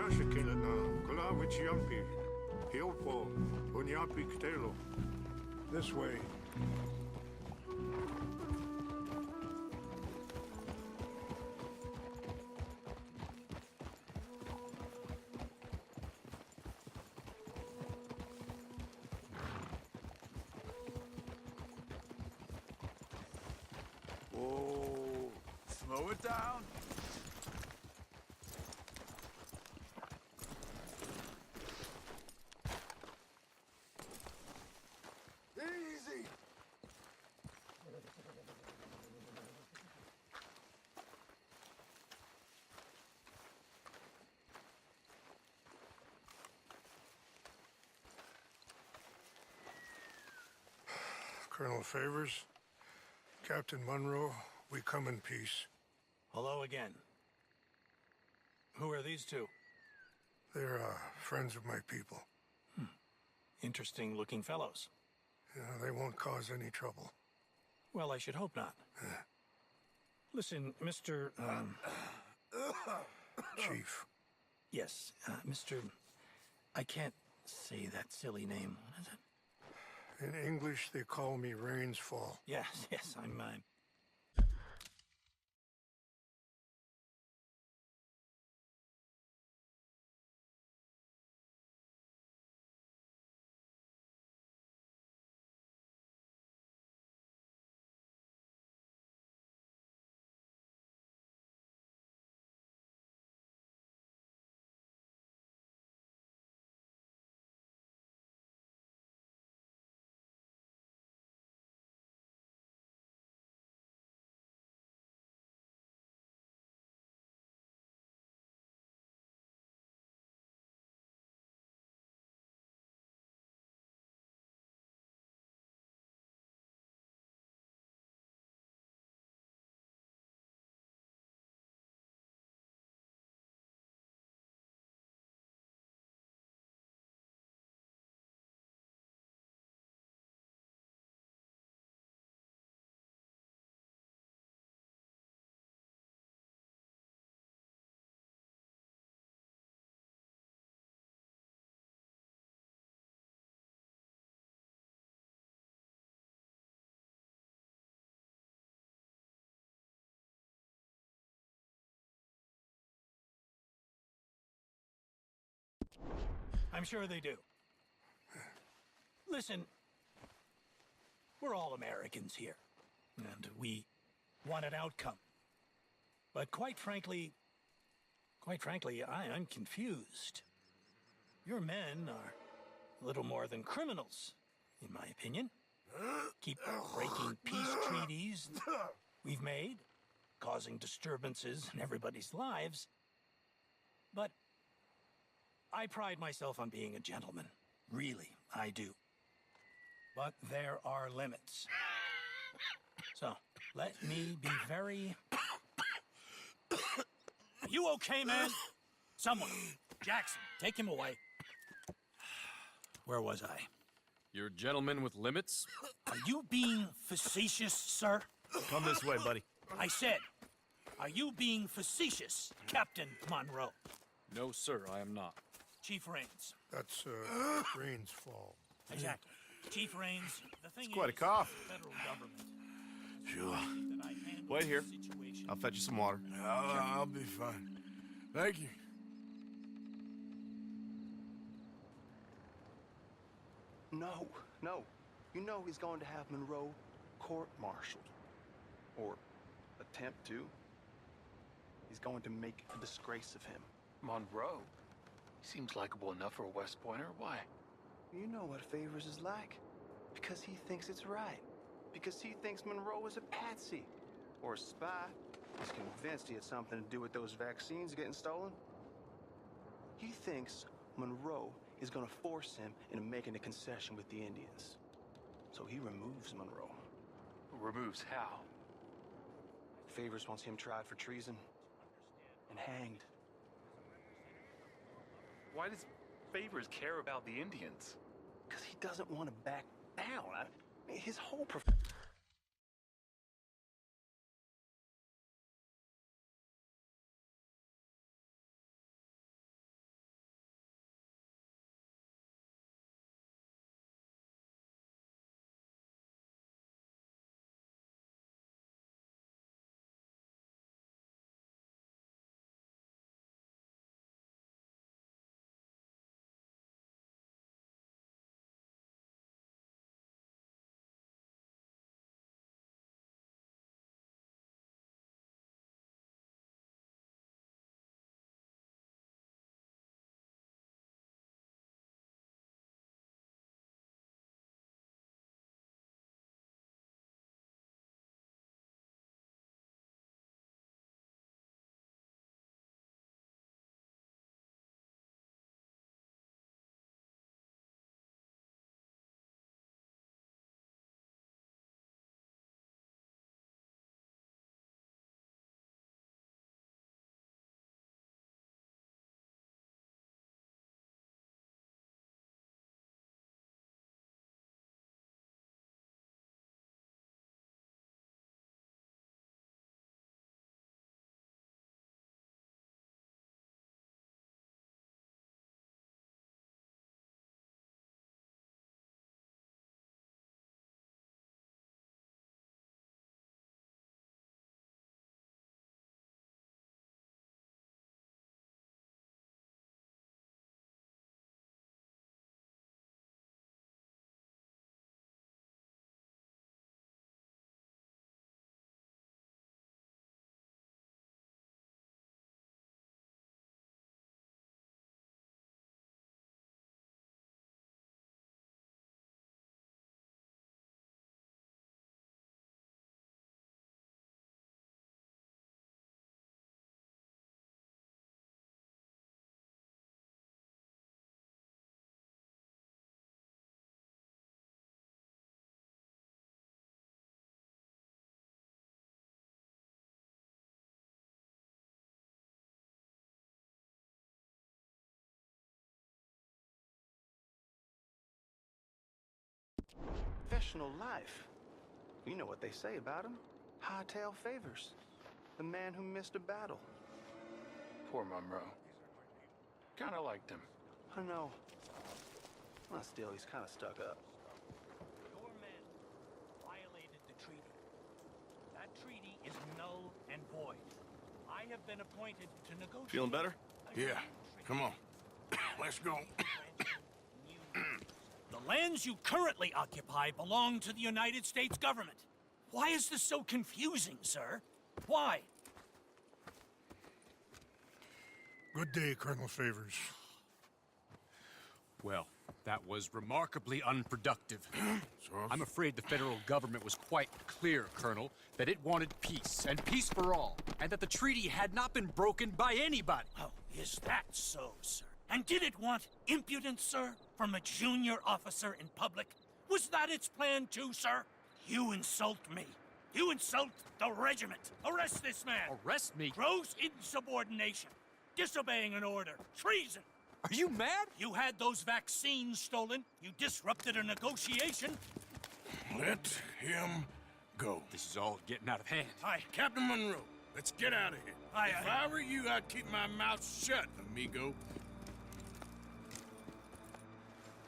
Nyashakila na Kalawich Yampi, Hiopo, Unyapi Ktelo. This way. Whoa, slow it down. Easy. Colonel Favors, Captain Munro, we come in peace. Hello again. Who are these two? They're friends of my people. Interesting looking fellows. They won't cause any trouble. Well, I should hope not. Listen, Mr. Chief. Yes, Mr. I can't say that silly name. What is it? In English, they call me Rainsfall. Yes, I'm sure they do. Listen, we're all Americans here, and we want an outcome. But quite frankly, I'm confused. Your men are little more than criminals, in my opinion. Keep breaking peace treaties we've made, causing disturbances in everybody's lives. But I pride myself on being a gentleman. Really, I do. But there are limits. So, let me be very... Are you okay, man? Someone. Jackson, take him away. Where was I? You're a gentleman with limits? Are you being facetious, sir? Come this way, buddy. I said, are you being facetious, Captain Monroe? No, sir, I am not. Chief Rains. That's Rainsfall. Exactly. Chief Rains, the thing Quite a is, cough. the federal government. Sure. That I handle Wait here. the situation. I'll fetch you some water. I'll be fine. Thank you. No. You know he's going to have Monroe court-martialed. Or attempt to. He's going to make a disgrace of him. Monroe? He seems likable enough for a West Pointer. Why? You know what Favors is like. Because he thinks it's right. Because he thinks Monroe is a patsy. Or a spy. He's convinced he had something to do with those vaccines getting stolen. He thinks Monroe is going to force him into making a concession with the Indians. So he removes Monroe. Removes how? Favors wants him tried for treason and hanged. Why does Favors care about the Indians? Because he doesn't want to back down. His whole professional life. You know what they say about him. Hightail favors. The man who missed a battle. Poor Monroe. Kinda liked him. I know. Well, still, he's kind of stuck up. Your men violated the treaty. That treaty is null and void. I have been appointed to negotiate. Feeling better? a new Yeah. Come on. Let's go. The lands you currently occupy belong to the United States government. Why is this so confusing, sir? Why? Good day, Colonel Favors. Well, that was remarkably unproductive. Charles? I'm afraid the federal government was quite clear, Colonel, that it wanted peace, and peace for all, and that the treaty had not been broken by anybody. Oh, is that so, sir? And did it want impudence, sir, from a junior officer in public? Was that its plan too, sir? You insult me. You insult the regiment. Arrest this man. Arrest me? Gross insubordination. Disobeying an order. Treason. Are you mad? You had those vaccines stolen. You disrupted a negotiation. Let him go. This is all getting out of hand. Captain Monroe, let's get out of here. If I were you, I'd keep my mouth shut, amigo.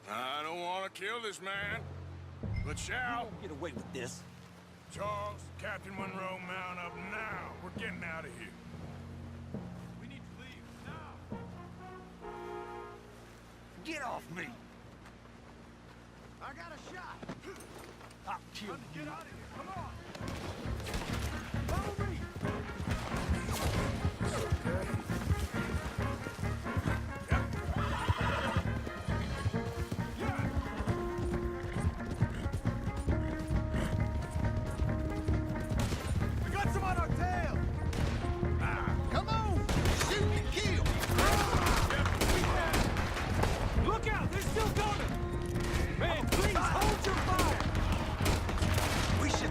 I don't want to kill this man, but shall. Get away with this. Charles, Captain Monroe, mount up now. We're getting out of here. We need to leave now. Get off me. I got a shot. I'll kill you. Get out of here. Come on. Follow me. We got some on our tail! Come on! Shoot and kill! Look out! They're still coming! Man, please hold your fire! We shall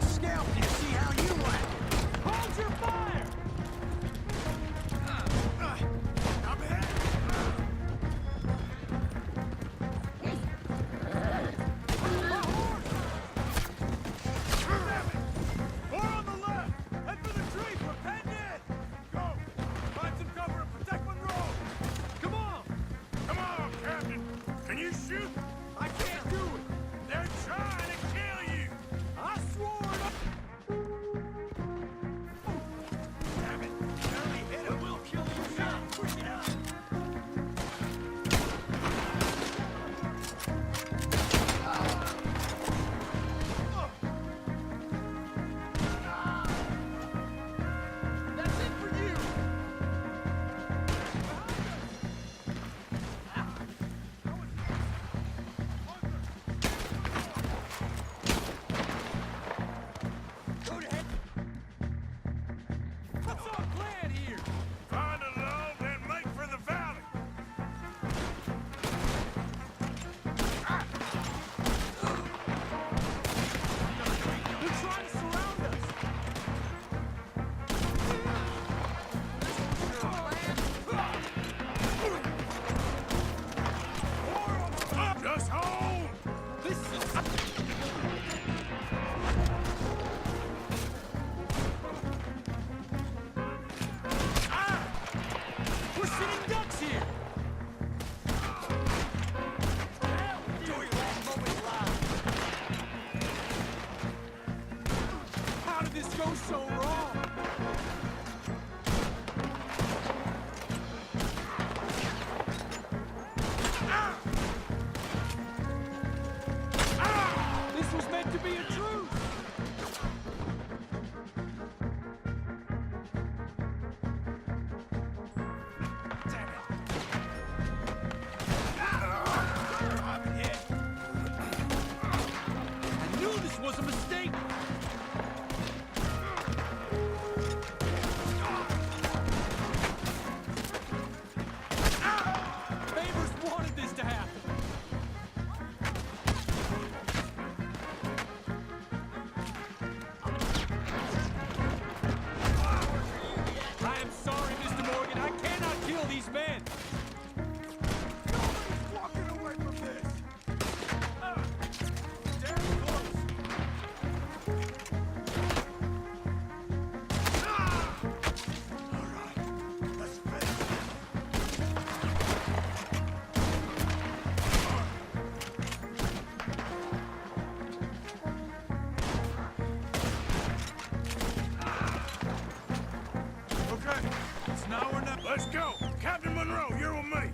Okay, it's now or never. Let's go. Captain Monroe, you're with me.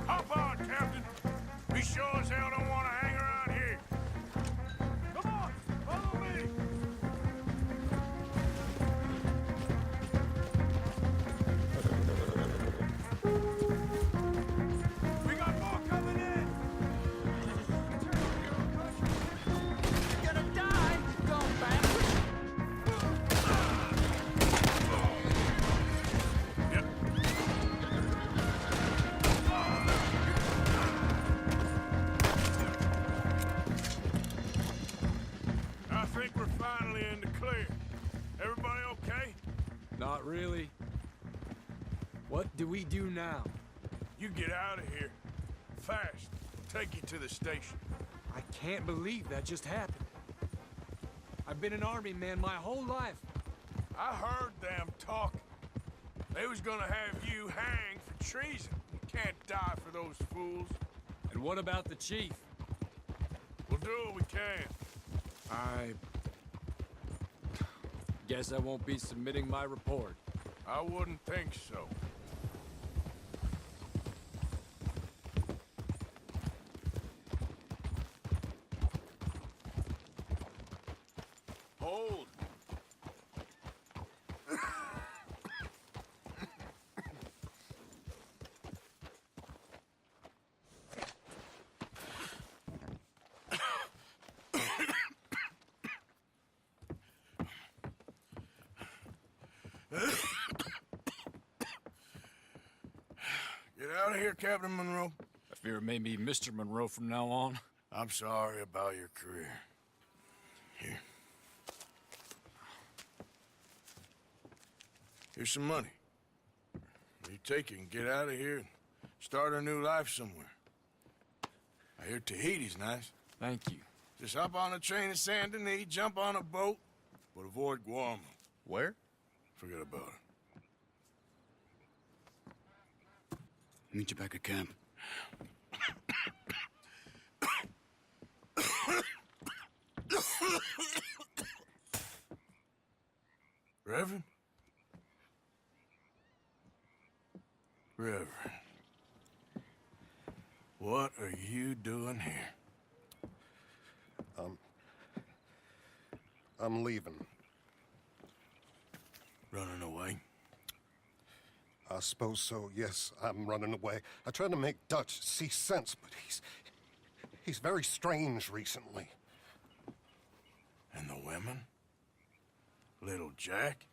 Hop on, Captain. We sure as hell don't want to hang around here. Come on, follow me. We got more coming in. You're gonna die, you dumb bastard! Yep. I think we're finally in the clear. Everybody okay? Not really. What do we do now? You get out of here. Fast. Take you to the station. I can't believe that just happened. I've been an army man my whole life. I heard them talking. They was gonna have you hanged for treason. You can't die for those fools. And what about the chief? We'll do what we can. I guess I won't be submitting my report. I wouldn't think so. Hold. Get out of here, Captain Monroe. I fear it may be Mr. Monroe from now on. I'm sorry about your career. Here. Here's some money. You take it and get out of here and start a new life somewhere. I hear Tahiti's nice. Thank you. Just hop on a train to Saint Denis, jump on a boat, but avoid Guam. Where? Forget about it. Meet you back at camp. Reverend? Reverend. What are you doing here? I'm leaving. Running away? I suppose so, yes, I'm running away. I tried to make Dutch see sense, but he's very strange recently. And the women? Little Jack?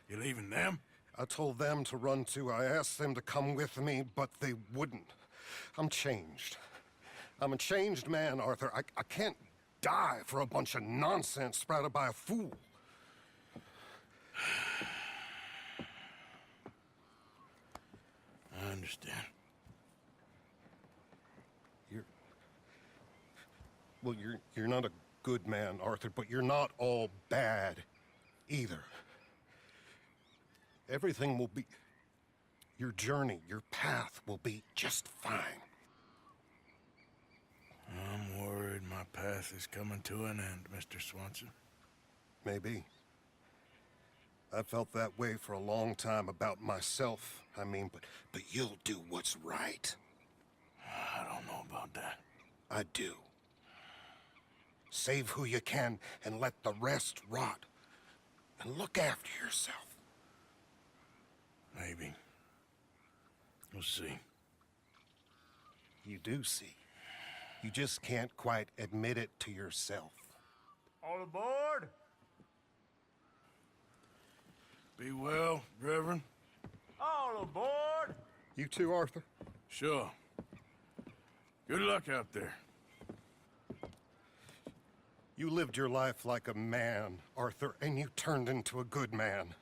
You leaving them? I told them to run too. I asked them to come with me, but they wouldn't. I'm changed. I'm a changed man, Arthur. I can't die for a bunch of nonsense sprouted by a fool. I understand. You're not a good man, Arthur, but you're not all bad either. Everything will be... Your journey, your path will be just fine. I'm worried my path is coming to an end, Mr. Swanson. Maybe. I felt that way for a long time about myself, I mean, but you'll do what's right. I don't know about that. I do. Save who you can and let the rest rot. And look after yourself. Maybe. We'll see. You do see. You just can't quite admit it to yourself. All aboard! Be well, Reverend. All aboard! You too, Arthur? Sure. Good luck out there. You lived your life like a man, Arthur, and you turned into a good man.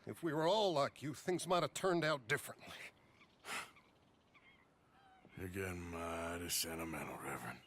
If we were all like you, things might have turned out differently. You're getting mighty sentimental, Reverend.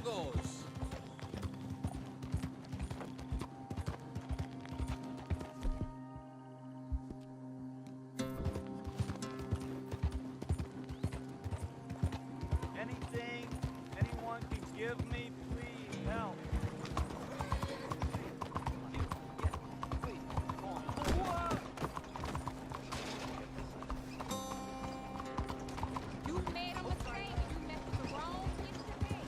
goes. Anything anyone can give me, please help. You made a mistake. You messed with the wrong instrument.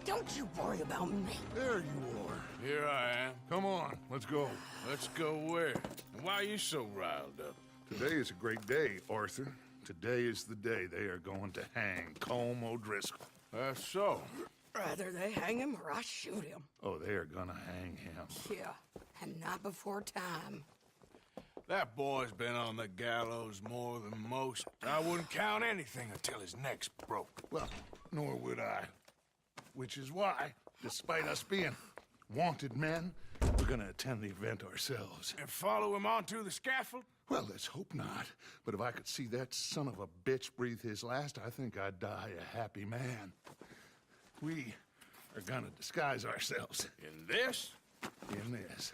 Don't you worry about me. There you are. Here I am. Come on, let's go. Let's go where? And why are you so riled up? Today is a great day, Arthur. Today is the day they are going to hang Colm O'Driscoll. That's so. Rather they hang him or I shoot him. Oh, they are gonna hang him. Yeah, and not before time. That boy's been on the gallows more than most. I wouldn't count anything until his neck's broke. Well, nor would I. Which is why, despite us being wanted men, we're gonna attend the event ourselves. And follow him onto the scaffold? Well, let's hope not. But if I could see that son of a bitch breathe his last, I think I'd die a happy man. We are gonna disguise ourselves In this? in this.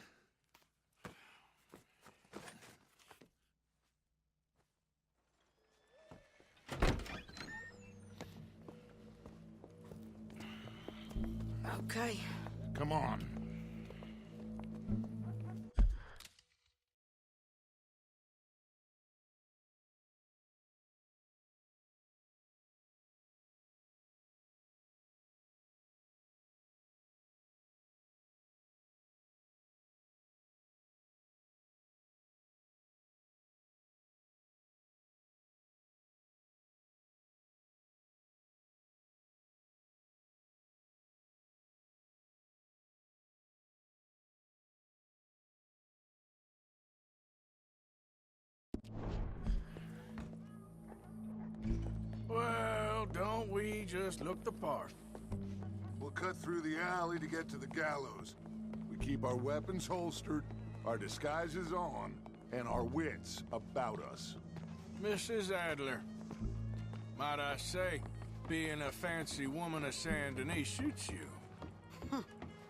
Okay. Come on. Well, don't we just look the part? We'll cut through the alley to get to the gallows. We keep our weapons holstered, our disguises on, and our wits about us. Mrs. Adler, might I say, being a fancy woman of Saint Denis shoots you.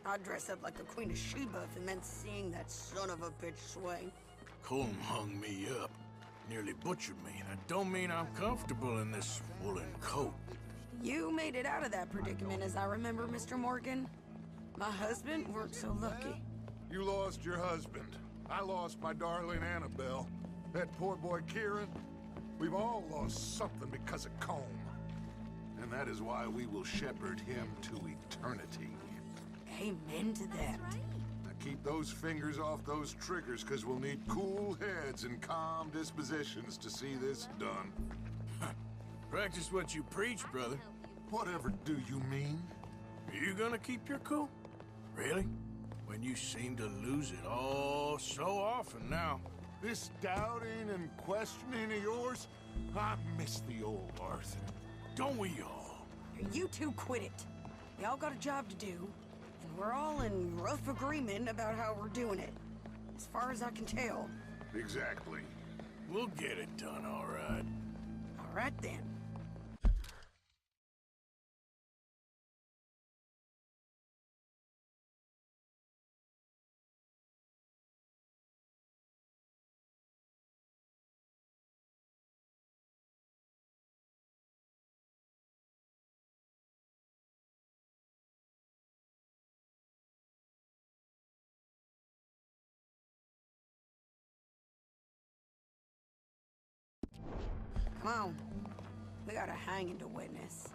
I'd dress up like the Queen of Sheba if it meant seeing that son of a bitch swing. Colm hung me up, nearly butchered me. That don't mean I'm comfortable in this woolen coat. You made it out of that predicament, as I remember, Mr. Morgan. My husband weren't so lucky. You lost your husband. I lost my darling Annabelle. That poor boy Kieran. We've all lost something because of Colm. And that is why we will shepherd him to eternity. Amen to that. Now keep those fingers off those triggers, because we'll need cool heads and calm dispositions to see this done. Practice what you preach, brother. Whatever do you mean? Are you gonna keep your cool? Really? When you seem to lose it all so often now. This doubting and questioning of yours, I miss the old Arthur. Don't we all? You two quit it. Y'all got a job to do, and we're all in rough agreement about how we're doing it. As far as I can tell. Exactly. We'll get it done, all right. All right then. Come on. We got a hanging to witness.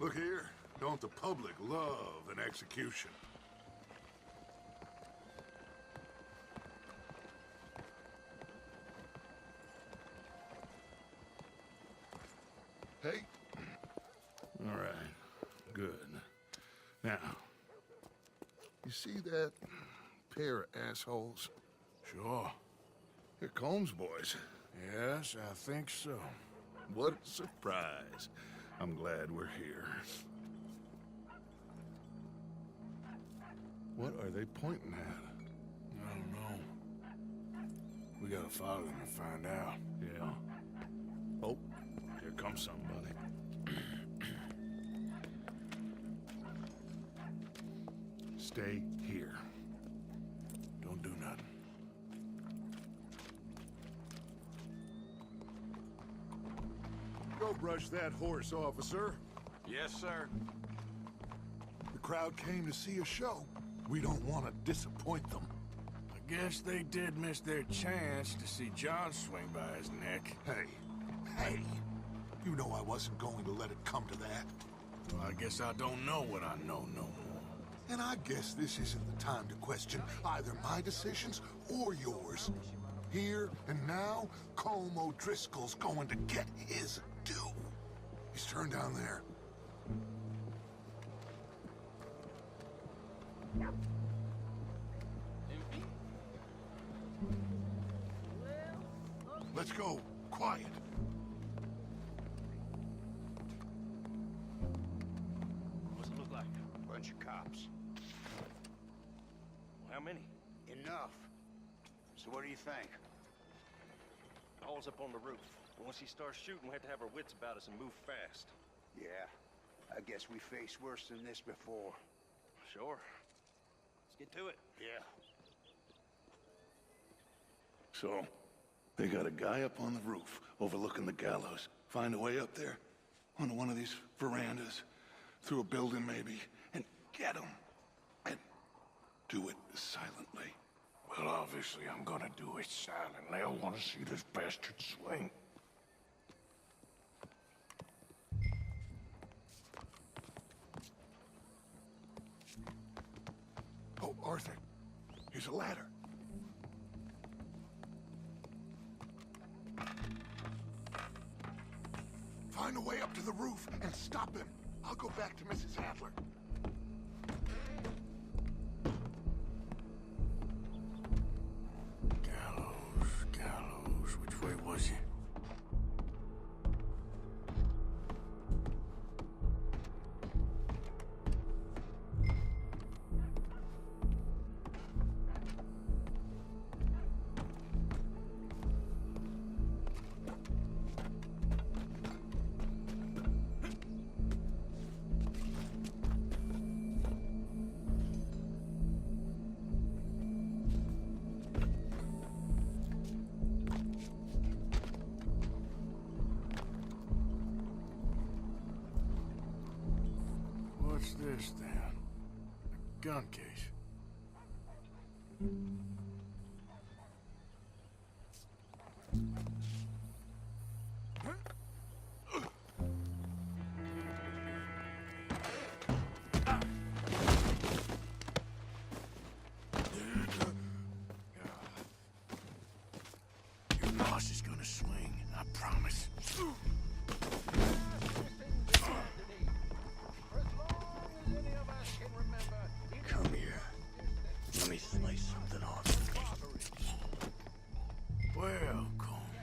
Look here, don't the public love an execution? Hey. All right, good. Now, you see that pair of assholes? Sure. They're Combs boys. Yes, I think so. What a surprise. I'm glad we're here. What are they pointing at? I don't know. We gotta follow them and find out. Yeah. Oh, here comes somebody. Stay here. Don't do nothing. Go brush that horse, officer. Yes, sir. The crowd came to see a show. We don't want to disappoint them. I guess they did miss their chance to see John swing by his neck. Hey, you know I wasn't going to let it come to that. Well, I guess I don't know what I know no more. And I guess this isn't the time to question either my decisions or yours. Here and now, Colm O'Driscoll's going to get his due. He's turned down there. Let's go. Quiet. What's it look like? Bunch of cops. How many? Enough. So what do you think? All's up on the roof. But once he starts shooting, we have to have our wits about us and move fast. Yeah. I guess we faced worse than this before. Sure. Let's get to it. Yeah. So, they got a guy up on the roof overlooking the gallows. Find a way up there, onto one of these verandas, through a building maybe, and get him. And do it silently. Well, obviously I'm gonna do it silently. I want to see this bastard swing. Oh, Arthur, here's a ladder. Find a way up to the roof and stop him. I'll go back to Mrs. Adler. Gallows, which way was he? What's this, then? A gun case. Your boss is gonna swing, I promise. Come here. Let me slice something off. Well, Colm,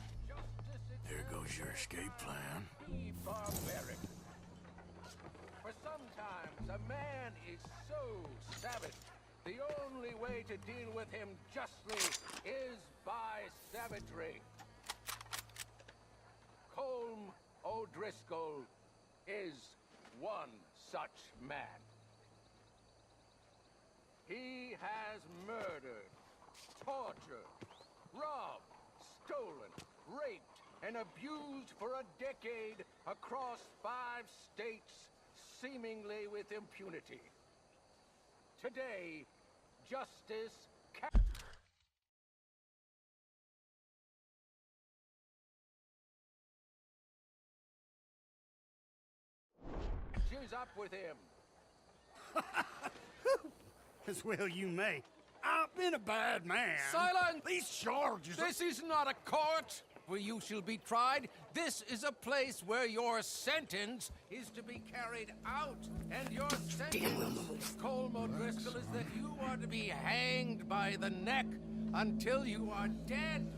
there goes your escape plan. Be barbaric. For sometimes a man is so savage, the only way to deal with him justly is by savagery. Colm O'Driscoll is one such man. He has murdered, tortured, robbed, stolen, raped, and abused for a decade across 5 states, seemingly with impunity. Today, justice catches up with him. As well you may. I've been a bad man. Silence! These charges This is not a court where you shall be tried. This is a place where your sentence is to be carried out. And your sentence, Colm O'Driscoll, is that you are to be hanged by the neck until you are dead.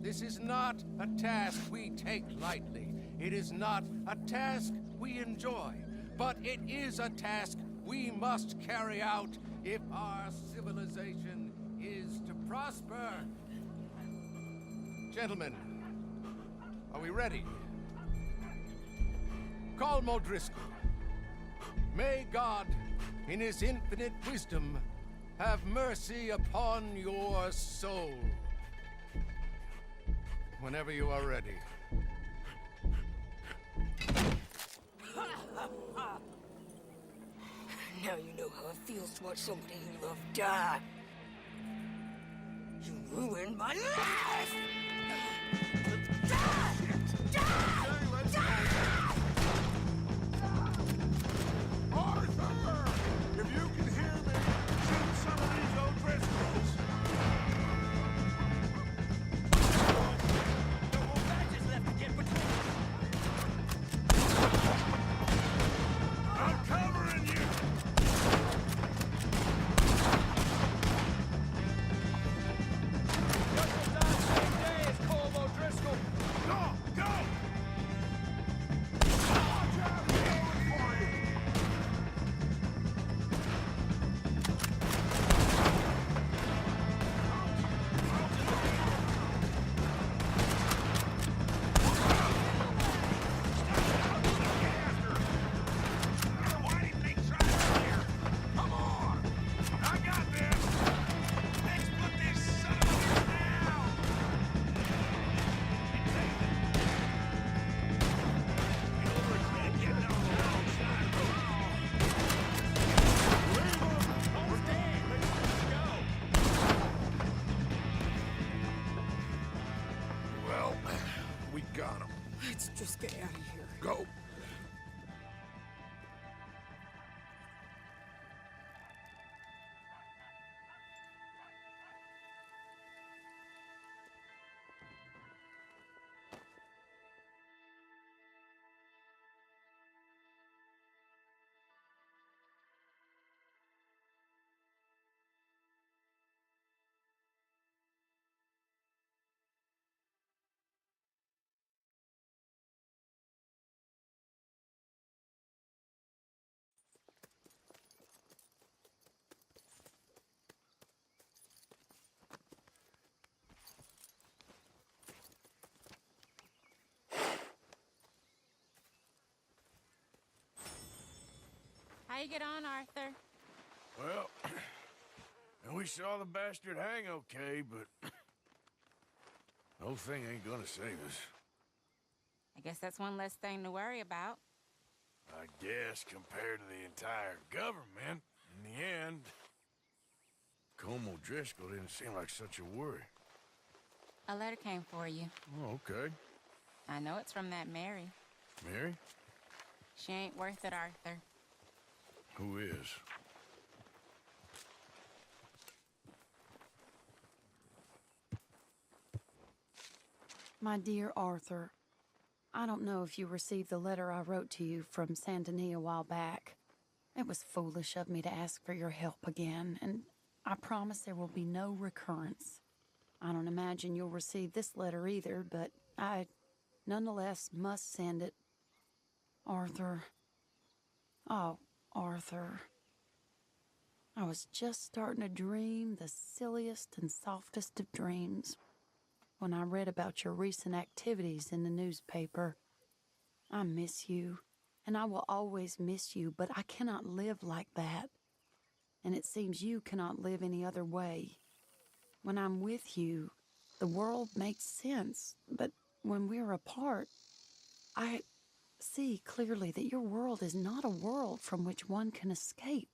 This is not a task we take lightly. It is not a task we enjoy. But it is a task we must carry out if our civilization is to prosper. Gentlemen, are we ready? Colm O'Driscoll, may God, in his infinite wisdom, have mercy upon your soul. Whenever you are ready. Now you know how it feels to watch somebody you love die. You ruined my life! Arthur! If you can hear me, shoot some of these O'Driscolls! I'm covering you! Go! Go! Well, we got him. Let's just get out of here. Go. How you get on, Arthur? Well, we saw the bastard hang okay, but the whole thing ain't gonna save us. I guess that's one less thing to worry about. I guess compared to the entire government, in the end, Colm O'Driscoll didn't seem like such a worry. A letter came for you. Oh, okay. I know it's from that Mary. Mary? She ain't worth it, Arthur. Who is? My dear Arthur, I don't know if you received the letter I wrote to you from Saint Denis a while back. It was foolish of me to ask for your help again, and I promise there will be no recurrence. I don't imagine you'll receive this letter either, but I nonetheless must send it. Arthur. Oh, Arthur. I was just starting to dream the silliest and softest of dreams when I read about your recent activities in the newspaper. I miss you, and I will always miss you, but I cannot live like that. And it seems you cannot live any other way. When I'm with you, the world makes sense, but when we're apart, I see clearly that your world is not a world from which one can escape.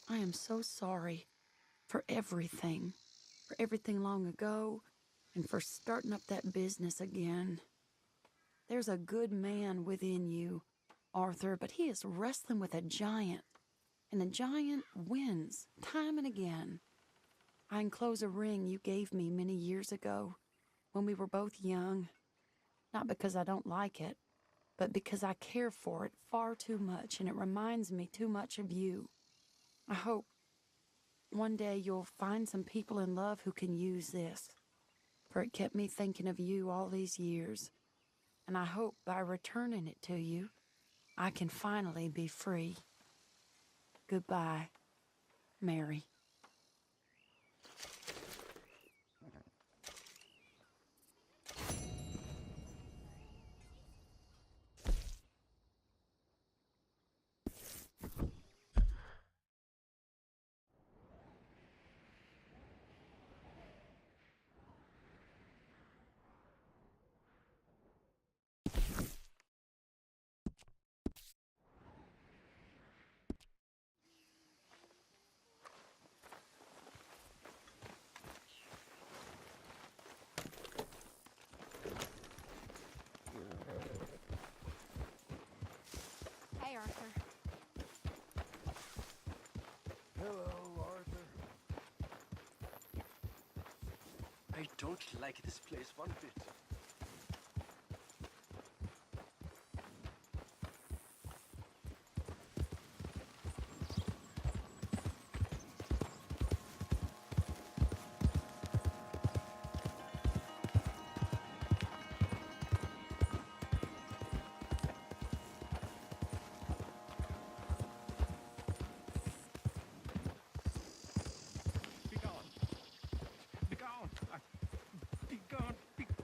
I am so sorry for everything long ago, and for starting up that business again. There's a good man within you, Arthur, but he is wrestling with a giant. And a giant wins, time and again. I enclose a ring you gave me many years ago, when we were both young. Not because I don't like it, but because I care for it far too much, and it reminds me too much of you. I hope one day you'll find some people in love who can use this, for it kept me thinking of you all these years, and I hope by returning it to you, I can finally be free. Goodbye, Mary. Hey, Arthur. Hello, Arthur. I don't like this place one bit. Be gone. Be gone. Be gone. Be gone.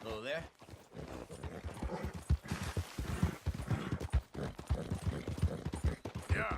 Hello there. Yeah.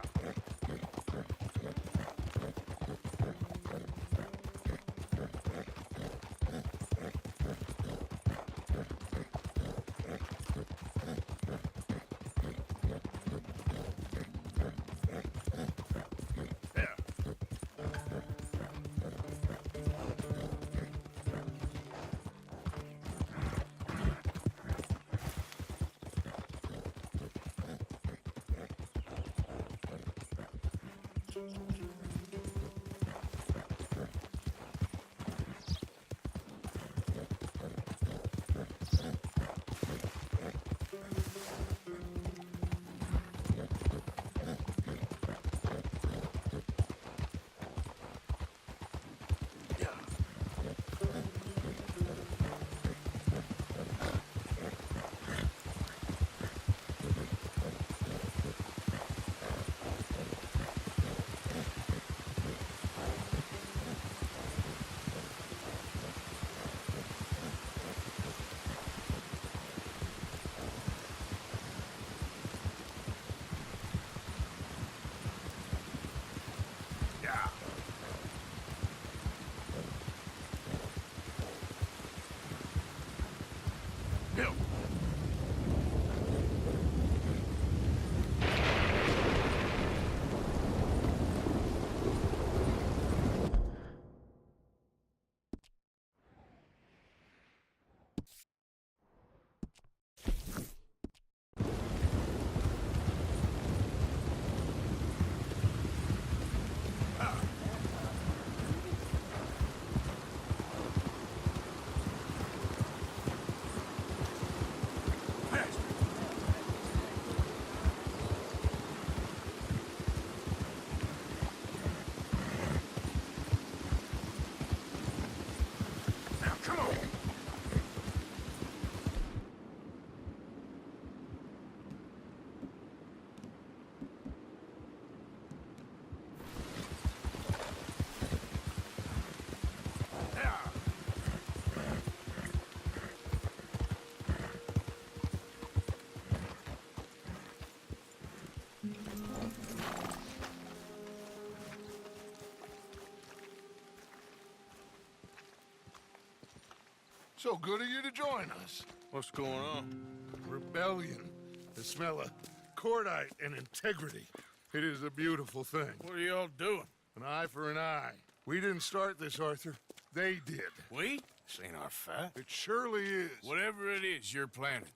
So good of you to join us. What's going on? Rebellion. The smell of cordite and integrity. It is a beautiful thing. What are y'all doing? An eye for an eye. We didn't start this, Arthur. They did. We? This ain't our fight. It surely is. Whatever it is you're planning,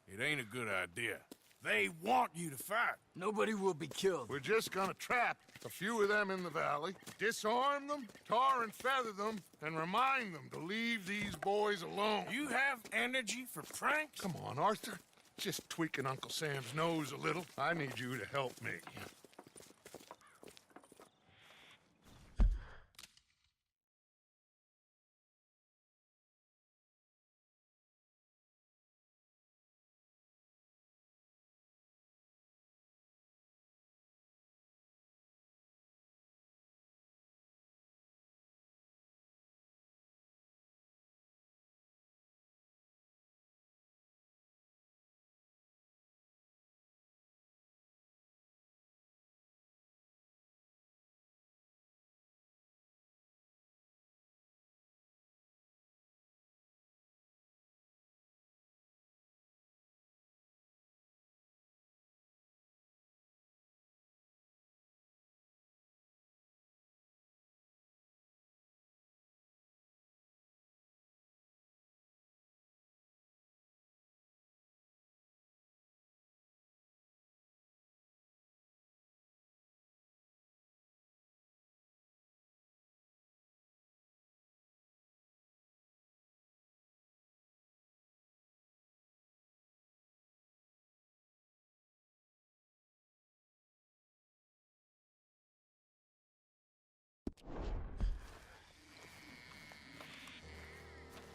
it ain't a good idea. They want you to fight. Nobody will be killed. We're just gonna trap a few of them in the valley, disarm them, tar and feather them, and remind them to leave these boys alone. You have energy for pranks? Come on, Arthur. Just tweaking Uncle Sam's nose a little. I need you to help me.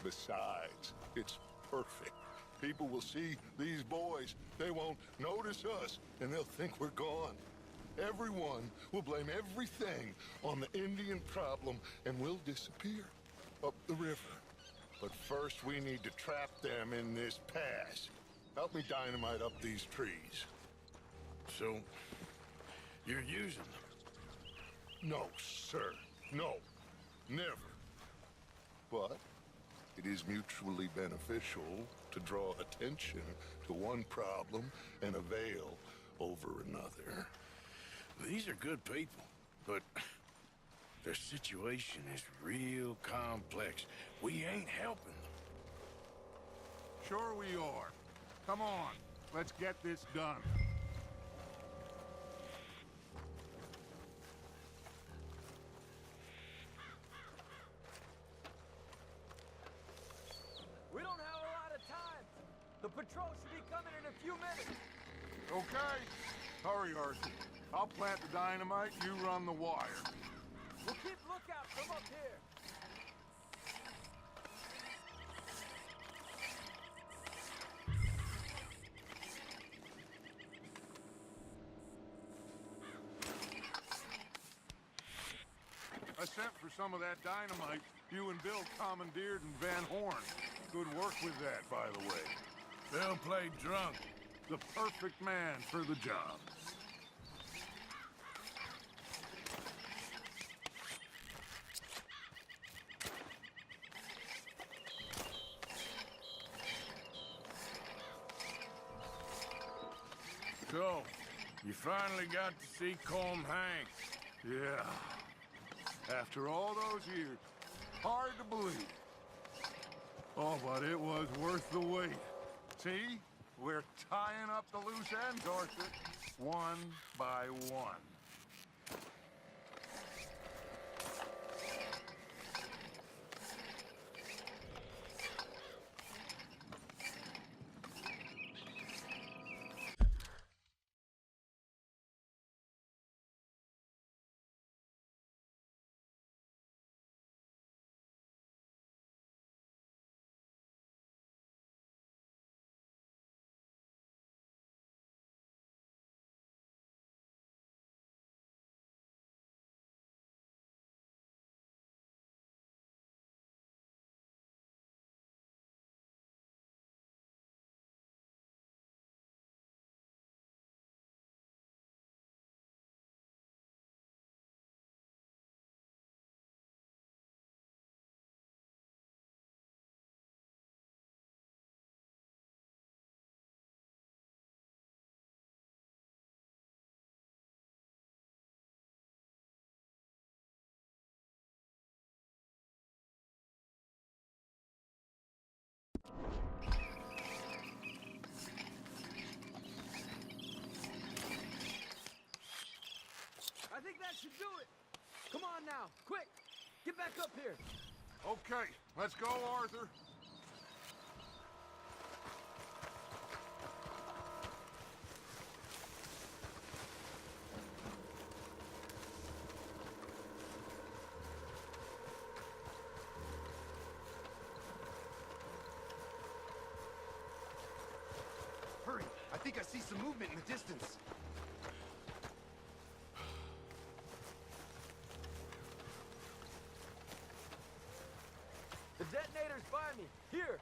Besides, it's perfect. People will see these boys. They won't notice us, and they'll think we're gone. Everyone will blame everything on the Indian problem, and we'll disappear up the river. But first we need to trap them in this pass. Help me dynamite up these trees. So, you're using them? No, sir. No. Never. But it is mutually beneficial to draw attention to one problem and avail over another. These are good people, but their situation is real complex. We ain't helping them. Sure we are. Come on, let's get this done. We don't have a lot of time. The patrol should be coming in a few minutes. Okay. Hurry, Arthur. I'll plant the dynamite, you run the wire. We'll keep lookout from up here. I sent for some of that dynamite you and Bill commandeered in Van Horn. Good work with that, by the way. Bill played drunk. The perfect man for the job. So, you finally got to see Colm hang. Yeah. After all those years. Hard to believe. Oh, but it was worth the wait. See? We're tying up the loose ends, Arthur. One by one. I think that should do it. Come on now, quick. Get back up here. Okay, let's go, Arthur. Hurry, I think I see some movement in the distance. The detonator's by me. Here.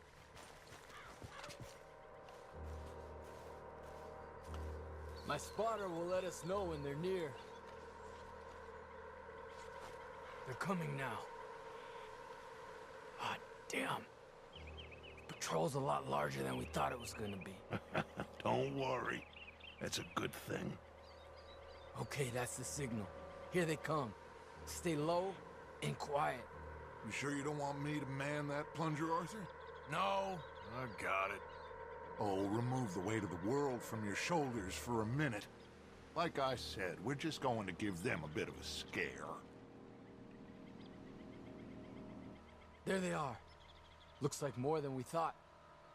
My spotter will let us know when they're near. They're coming now. Hot damn. The patrol's a lot larger than we thought it was gonna be. Don't worry. That's a good thing. Okay, that's the signal. Here they come. Stay low and quiet. You sure you don't want me to man that plunger, Arthur? No, I got it. Oh, remove the weight of the world from your shoulders for a minute. Like I said, we're just going to give them a bit of a scare. There they are. Looks like more than we thought.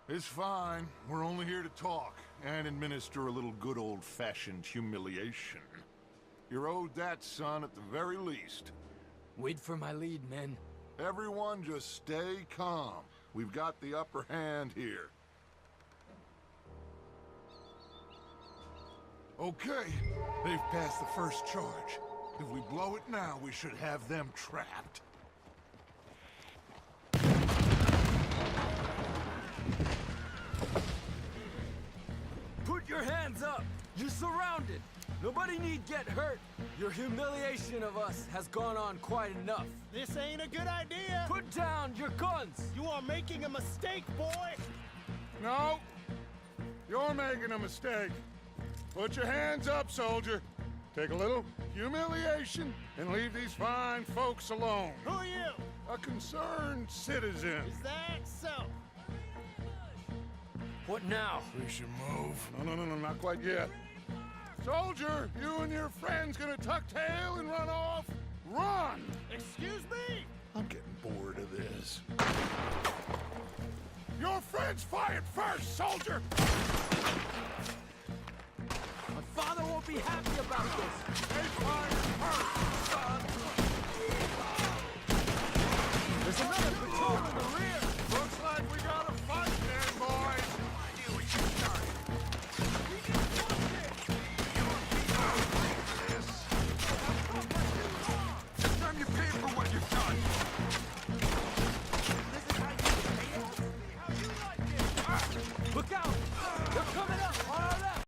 It's fine. We're only here to talk and administer a little good old-fashioned humiliation. You're owed that, son, at the very least. Wait for my lead, men. Everyone just stay calm. We've got the upper hand here. Okay, they've passed the first charge. If we blow it now, we should have them trapped. You're surrounded. Nobody need get hurt. Your humiliation of us has gone on quite enough. This ain't a good idea. Put down your guns. You are making a mistake, boy. No. You're making a mistake. Put your hands up, soldier. Take a little humiliation and leave these fine folks alone. Who are you? A concerned citizen. Is that so? What now? We should move. No, not quite yet. Soldier, you and your friends gonna tuck tail and run off? Run! Excuse me? I'm getting bored of this. Your friends fired first, soldier! My father won't be happy about this. They fired first! There's another patrol in the rear.